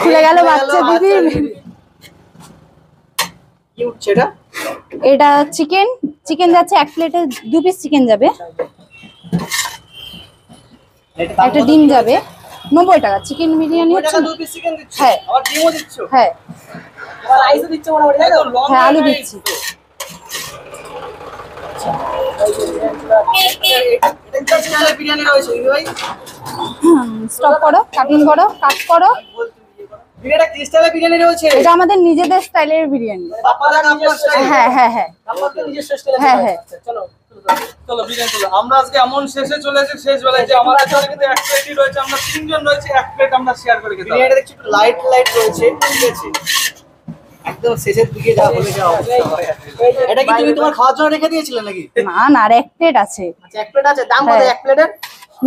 খুলে গেল বাচ্চা দিদি। কি উঠছে এটা? এটা চিকেন, চিকেন যাচ্ছে এক প্লেটে 2 পিস চিকেন যাবে, একটা ডিম যাবে। 90 টাকা চিকেন বিরিয়ানি হচ্ছে। 2 পিস চিকেন দিচ্ছ? হ্যাঁ আবার ডিমও দিচ্ছ? হ্যাঁ আবার রাইসও দিচ্ছ মোটামুটি, তাই তো? হ্যাঁ আলু দিচ্ছি। এটা স্টাইলে বিরিয়ানি রয়েছে ভাই। স্টপ করো, কাটিং করো, কাট করো। বিরিয়ানিটা কি স্টাইলে বিরিয়ানি রয়েছে? এটা আমাদের নিজেদের স্টাইলের বিরিয়ানি। বাপ্পাদা কাপড় স্টাইল। হ্যাঁ হ্যাঁ হ্যাঁ বাপ্পাদা নিজস্ব স্টাইলে। হ্যাঁ হ্যাঁ চলো চলো বিরিয়ানি চলো। আমরা আজকে এমন শেষে চলে এসেছি, শেষ বেলায়, যে আমার কাছে কিন্তু এক প্লেটই রয়েছে, আমরা তিনজন রয়েছে, এক প্লেট আমরা শেয়ার করে খেতে। বিরিয়ানিটা দেখছি একটু লাইট লাইট রয়েছে, ঠিক আছে? একদম শেষের দিকে যা বলে যা অবস্থা হয়। এটা কি তুমি তোমার খাওয়ার জন্য রেখে দিয়েছিলে নাকি? না না, আর এক প্লেট আছে। আচ্ছা এক প্লেট আছে, দাম কত এক প্লেটের?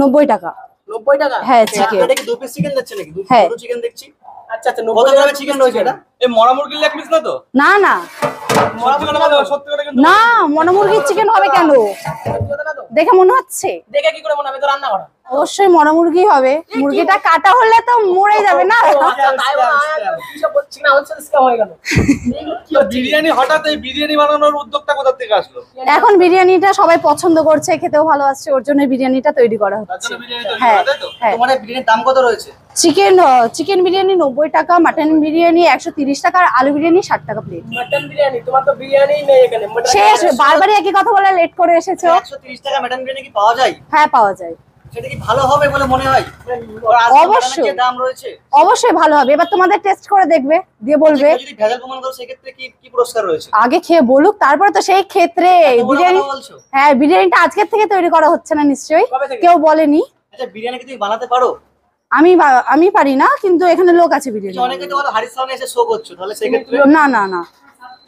90 টাকা। 90 টাকা? হ্যাঁ চিকেন। এটা কি 2 পিস চিকেন দিচ্ছে নাকি? হ্যাঁ। 2 চিকেন দেখছি। আচ্ছা আচ্ছা 90 গ্রামের চিকেন রয়েছে এটা? এই মরা মুরগির লেগ পিস না তো? না না সত্যি কথা বলো, সত্যি কথা কিন্তু। না, মনামুরগির চিকেন হবে কেন? দেখে মনে হচ্ছে। দেখে কি করে মনে হবে? তো রান্না করা। অবশ্যই মনামুরগি হবে। মুরগিটা কাটা হলে তো মরে যাবে না। বিরিয়ানি হঠাৎ এই বিরিয়ানি বানানোর উদ্যোগটা কোথা থেকে আসলো? এখন বিরিয়ানিটা সবাই পছন্দ করছে, খেতেও ভালো আসছে, ওর জন্য বিরিয়ানিটা তৈরি করা হচ্ছে। হ্যাঁ হ্যাঁ। তোমার বিরিয়ানির দাম কত রয়েছে? চিকেন বিরিয়ানি 90 টাকা, মাটন বিরিয়ানি 130 টাকা, আর আলু বিরিয়ানি 60 টাকা প্লেট। মটন বিরিয়ানি? তোমার তো বিরিয়ানি নেই এখানে। শেষ, বারবারই একই কথা বলে লেট করে এসেছো। 130 টাকা মটন বিরিয়ানি কি পাওয়া যায়? হ্যাঁ পাওয়া যায়। সেটা কি ভালো হবে বলে মনে হয়? অবশ্যই। যে দাম রয়েছে অবশ্যই ভালো হবে। এবার তোমাদের টেস্ট করে দেখবে, দিয়ে বলবে। যদি ভেজাল প্রমাণ করো সেক্ষেত্রে কি কি পুরস্কার রয়েছে? আগে খেয়ে বলুক, তারপরে তো সেই ক্ষেত্রে বিরিয়ানি। বলছো? হ্যাঁ, বিরিয়ানিটা আজকের থেকে তৈরি করা হচ্ছে না নিশ্চয়ই, কেউ বলেনি। আচ্ছা বিরিয়ানি কি তুমি বানাতে পারো? আমি পারি না, কিন্তু এখানে লোক আছে বিরিয়ানি। অনেকে তো বলে হাড়ির সামনে এসে শো করছো, তাহলে সেক্ষেত্রে? না না না,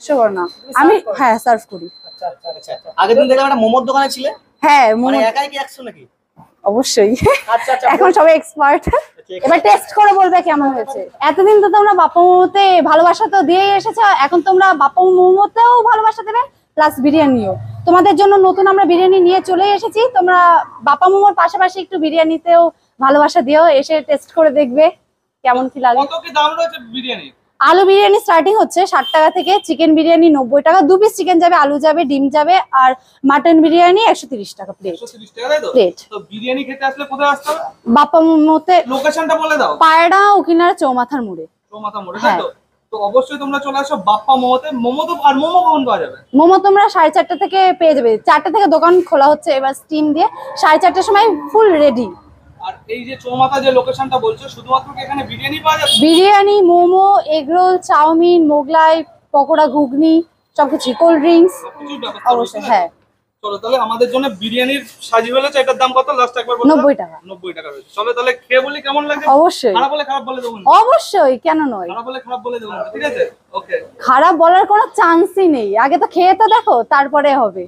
শিওর না। আমি হ্যাঁ সার্ভ করি। আচ্ছা আচ্ছা আচ্ছা। আগের দিন দেখলাম একটা মোমোর দোকানে ছিলে। হ্যাঁ মানে মোমো। একাই কি 100 নাকি? অবশ্যই। আচ্ছা আচ্ছা। এখন সবাই এক্সপার্ট। এবার টেস্ট করে বলবে কেমন হয়েছে। এতদিন তো তোমরা বাপ্পা মোমোতে ভালোবাসা তো দিয়েই এসেছো, এখন তোমরা বাপ্পা মোমোতেও ভালোবাসা দেবে, প্লাস বিরিয়ানিও। তোমাদের জন্য নতুন আমরা বিরিয়ানি নিয়ে চলে এসেছি। তোমরা বাপ্পা মোমোর পাশাপাশি একটু বিরিয়ানিতেও ভালোবাসা দিও, এসে টেস্ট করে দেখবে কেমন কি লাগে। কত কি দাম রয়েছে বিরিয়ানি? আলু বিরিয়ানি স্টার্টিং হচ্ছে 60 টাকা থেকে, চিকেন বিরিয়ানি 90 টাকা, 2 পিস চিকেন যাবে, আলু যাবে, ডিম যাবে, আর মাটন বিরিয়ানি 130 টাকা প্লেট। 130 টাকা, তাই তো? প্লেট। তো বিরিয়ানি খেতে আসলে কোথায় আসতে হবে? বাপ্পা মোমোতে লোকেশনটা বলে দাও। পায়রা উকিনার চৌমাথার মোড়ে। চৌমাথা মোড়ে, তাই তো? তো অবশ্যই তোমরা চলে আসো বাপ্পা মোমোতে। মোমো তো, আর মোমো কখন পাওয়া যাবে? মোমো তোমরা 4:30 থেকে পেয়ে যাবে। 4টা থেকে দোকান খোলা হচ্ছে, এবার স্টিম দিয়ে 4:30টার সময় ফুল রেডি। আর এই যে চৌমাথা যে লোকেশনটা বলছো, শুধুমাত্র কি এখানে বিরিয়ানি পাওয়া যাবে? বিরিয়ানি, মোমো, এগরোল, চাউমিন, মোগলাই, পকোড়া, ঘুগনি, সবকিছু, কোল্ড ড্রিঙ্কস সবকিছুর ব্যবস্থা অবশ্যই। রয়েছে, হ্যাঁ। চলো তাহলে আমাদের জন্য বিরিয়ানির সাজি ফেলেছে, এটার দাম কত লাস্ট একবার বলো? 90 টাকা। 90 টাকা রয়েছে। চলো তাহলে খেয়ে বলি কেমন লাগে। অবশ্যই খারাপ বলে খারাপ বলে দেবো না। অবশ্যই, কেন নয়। খারাপ বলে খারাপ বলে দেবো না, ঠিক আছে? ওকে। খারাপ বলার কোনো চান্সই নেই, আগে তো খেয়ে তো দেখো, তারপরে হবে।